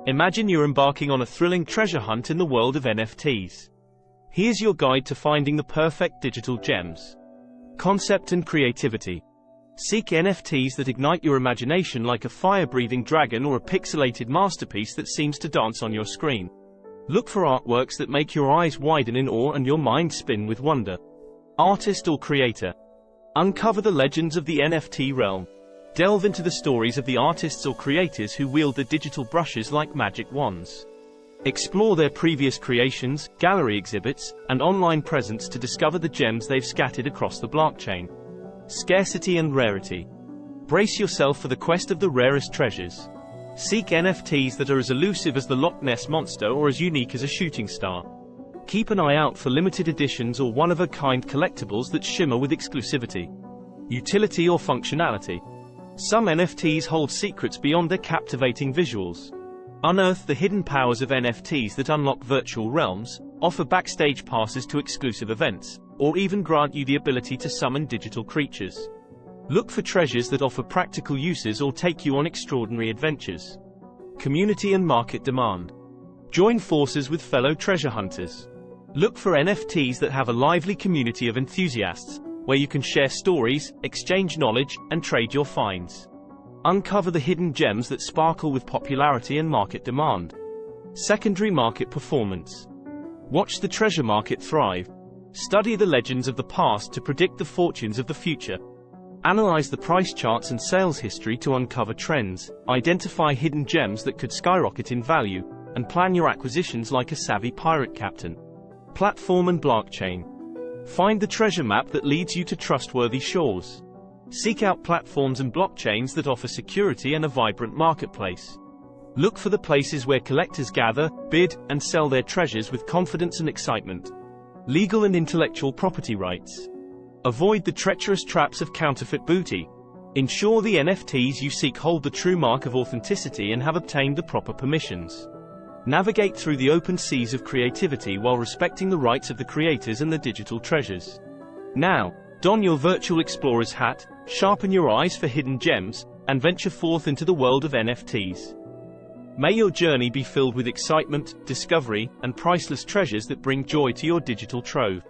Imagine you're embarking on a thrilling treasure hunt in the world of NFTs. Here's your guide to finding the perfect digital gems. Concept and creativity. Seek NFTs that ignite your imagination like a fire-breathing dragon or a pixelated masterpiece that seems to dance on your screen. Look for artworks that make your eyes widen in awe and your mind spin with wonder. Artist or creator. Uncover the legends of the NFT realm. Delve into the stories of the artists or creators who wield the digital brushes like magic wands. Explore their previous creations, gallery exhibits, and online presence to discover the gems they've scattered across the blockchain. Scarcity and rarity. Brace yourself for the quest of the rarest treasures. Seek NFTs that are as elusive as the Loch Ness Monster or as unique as a shooting star. Keep an eye out for limited editions or one-of-a-kind collectibles that shimmer with exclusivity. Utility or functionality. Some NFTs hold secrets beyond their captivating visuals. Unearth the hidden powers of NFTs that unlock virtual realms, offer backstage passes to exclusive events, or even grant you the ability to summon digital creatures. Look for treasures that offer practical uses or take you on extraordinary adventures. Community and market demand. Join forces with fellow treasure hunters. Look for NFTs that have a lively community of enthusiasts, where you can share stories, exchange knowledge, and trade your finds. Uncover the hidden gems that sparkle with popularity and market demand. Secondary market performance. Watch the treasure market thrive. Study the legends of the past to predict the fortunes of the future. Analyze the price charts and sales history to uncover trends, identify hidden gems that could skyrocket in value, and plan your acquisitions like a savvy pirate captain. Platform and blockchain. Find the treasure map that leads you to trustworthy shores. Seek out platforms and blockchains that offer security and a vibrant marketplace. Look for the places where collectors gather, bid, and sell their treasures with confidence and excitement. Legal and intellectual property rights. Avoid the treacherous traps of counterfeit booty. Ensure the NFTs you seek hold the true mark of authenticity and have obtained the proper permissions. Navigate through the open seas of creativity while respecting the rights of the creators and the digital treasures. Now, don your virtual explorer's hat, sharpen your eyes for hidden gems, and venture forth into the world of NFTs. May your journey be filled with excitement, discovery, and priceless treasures that bring joy to your digital trove.